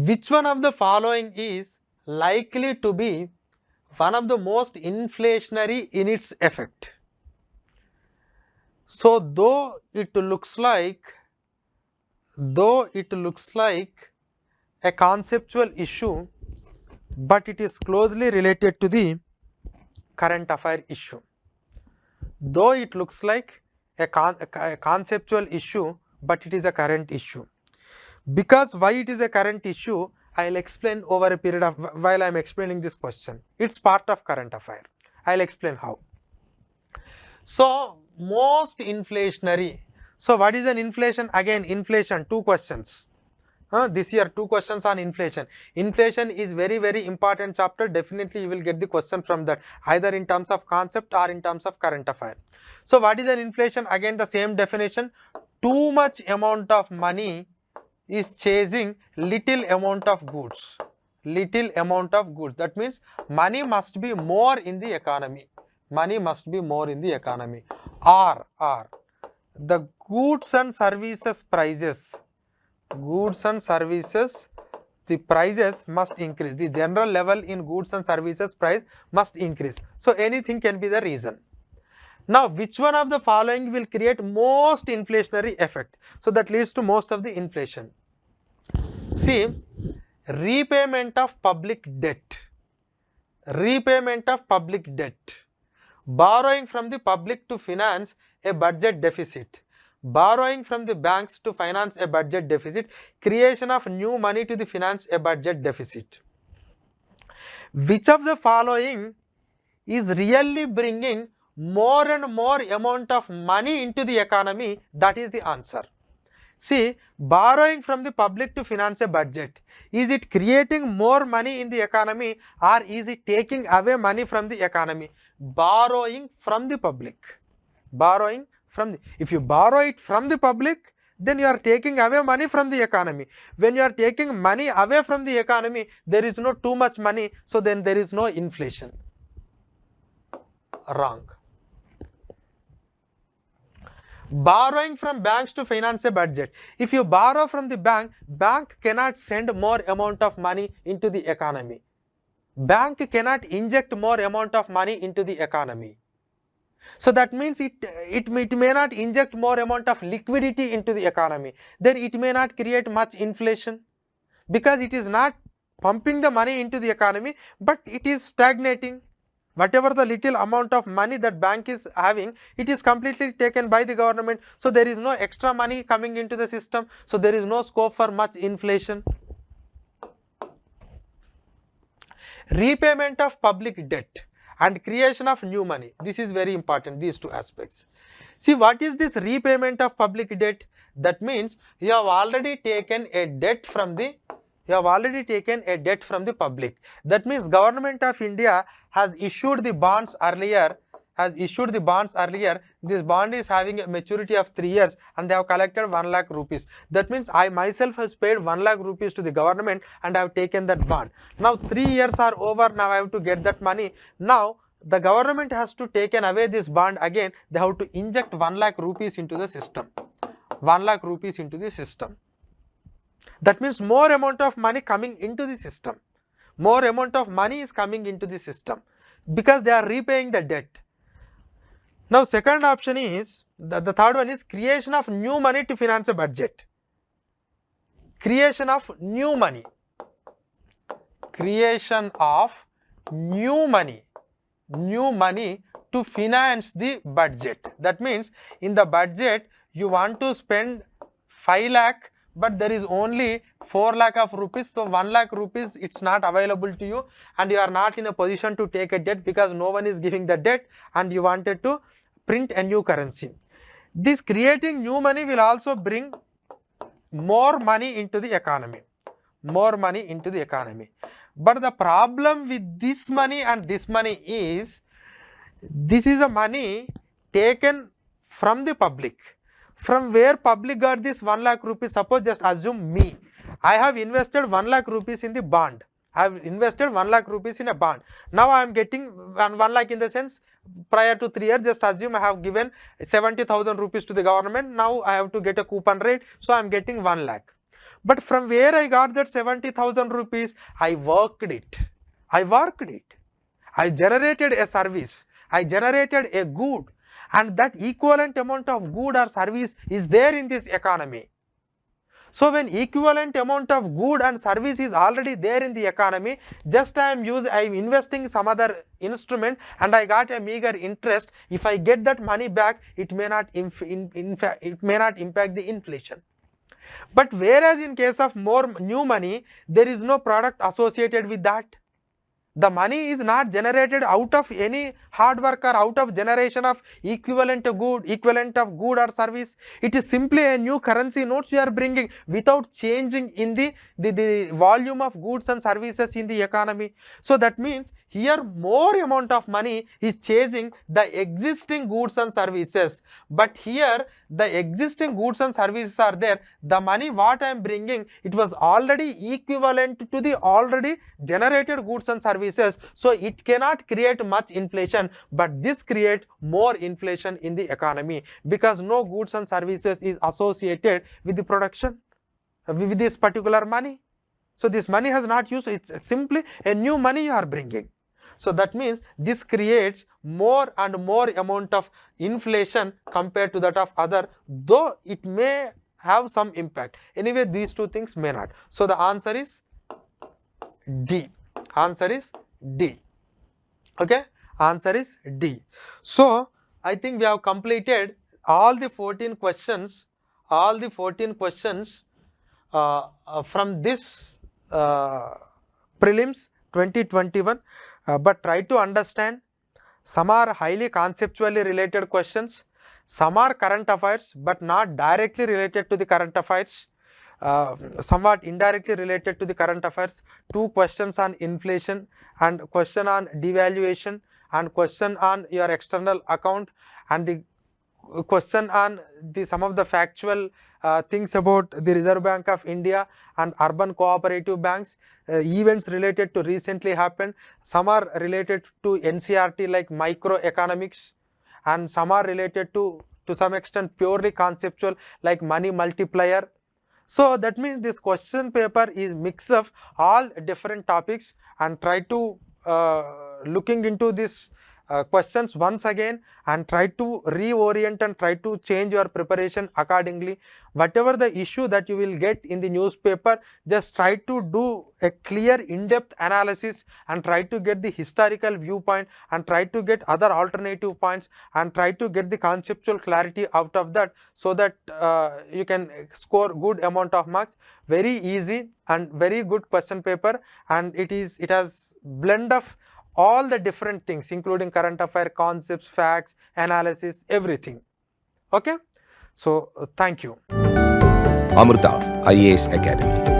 which one of the following is likely to be one of the most inflationary in its effect? So though it looks like a conceptual issue, but it is closely related to the current affair issue. Though it looks like a conceptual issue, but it is a current issue. Because why it is a current issue, I will explain over a period of while I am explaining this question. It's part of current affair. I will explain how. So most inflationary. So what is an inflation? Again inflation, 2 questions. This year 2 questions on inflation. Inflation is very important chapter. Definitely you will get the question from that, either in terms of concept or in terms of current affair. So what is an inflation? Again the same definition. Too much amount of money is chasing little amount of goods. Little amount of goods. That means money must be more in the economy. Money must be more in the economy. Or the goods and services prices. Goods and services, the prices must increase. The general level in goods and services price must increase. So anything can be the reason. Now which one of the following will create most inflationary effect? So that leads to most of the inflation. See, repayment of public debt. Repayment of public debt. Borrowing from the public to finance a budget deficit. Borrowing from the banks to finance a budget deficit. Creation of new money to the finance a budget deficit. Which of the following is really bringing more and more amount of money into the economy? That is the answer. See, borrowing from the public to finance a budget, is it creating more money in the economy or is it taking away money from the economy? Borrowing from the public. Borrowing from the, if you borrow it from the public, then you are taking away money from the economy. When you are taking money away from the economy, there is no too much money, so then there is no inflation. Wrong. Borrowing from banks to finance a budget. If you borrow from the bank, bank cannot send more amount of money into the economy. Bank cannot inject more amount of money into the economy. So that means it may not inject more amount of liquidity into the economy. Then it may not create much inflation, because it is not pumping the money into the economy, but it is stagnating. Whatever the little amount of money that bank is having, it is completely taken by the government. So there is no extra money coming into the system. So there is no scope for much inflation. Repayment of public debt and creation of new money. This is very important, these 2 aspects. See, what is this repayment of public debt? That means you have already taken a debt from the public. That means Government of India has issued the bonds earlier. This bond is having a maturity of 3 years and they have collected 1 lakh rupees. That means I myself has paid 1 lakh rupees to the government and I have taken that bond. Now 3 years are over, now I have to get that money. Now the government has to take away this bond again. They have to inject 1 lakh rupees into the system. 1 lakh rupees into the system. That means more amount of money coming into the system. More amount of money is coming into the system because they are repaying the debt. Now second option is, the third one is creation of new money to finance a budget. Creation of new money. Creation of new money. New money to finance the budget. That means in the budget you want to spend 5 lakh, but there is only 4 lakh of rupees. So 1 lakh rupees it's not available to you and you are not in a position to take a debt because no one is giving the debt and you wanted to print a new currency. This creating new money will also bring more money into the economy. More money into the economy. But the problem with this money and this money is, this is a money taken from the public. From where public got this 1 lakh rupees? Suppose just assume me. I have invested 1 lakh rupees in the bond. I have invested 1 lakh rupees in a bond. Now I am getting 1 lakh in the sense, prior to 3 years, just assume I have given 70,000 rupees to the government. Now I have to get a coupon rate. So I am getting 1 lakh. But from where I got that 70,000 rupees? I worked it. I generated a service. I generated a good. And that equivalent amount of good or service is there in this economy. So when equivalent amount of good and service is already there in the economy, just I am investing some other instrument and I got a meager interest. If I get that money back, it may not impact the inflation. But whereas in case of more new money, there is no product associated with that. The money is not generated out of any hard work or out of generation of equivalent of good or service. It is simply a new currency notes you are bringing without changing in the volume of goods and services in the economy. So that means here more amount of money is chasing the existing goods and services. But here the existing goods and services are there. The money what I am bringing, it was already equivalent to the already generated goods and services. So it cannot create much inflation, but this creates more inflation in the economy because no goods and services is associated with the production, with this particular money. So this money has not used, it's simply a new money you are bringing. So that means this creates more and more amount of inflation compared to that of other, though it may have some impact. Anyway, these two things may not. So the answer is D. Answer is D. Okay, answer is D. So I think we have completed all the 14 questions, from this prelims 2021, but try to understand. Some are highly conceptually related questions, some are current affairs but not directly related to the current affairs, somewhat indirectly related to the current affairs. 2 questions on inflation and question on devaluation and question on your external account and the question on some of the factual things about the Reserve Bank of India and urban cooperative banks, events related to recently happened. Some are related to NCERT like microeconomics, and some are related to some extent purely conceptual like money multiplier. So that means this question paper is mix of all different topics, and try to looking into this questions once again and try to reorient and try to change your preparation accordingly. Whatever the issue that you will get in the newspaper, just try to do a clear in-depth analysis and try to get the historical viewpoint and try to get other alternative points and try to get the conceptual clarity out of that, so that you can score good amount of marks. Very easy and very good question paper, and it has blend of all the different things including current affair concepts, facts, analysis, everything. Okay, so thank you. Amrita IAS Academy.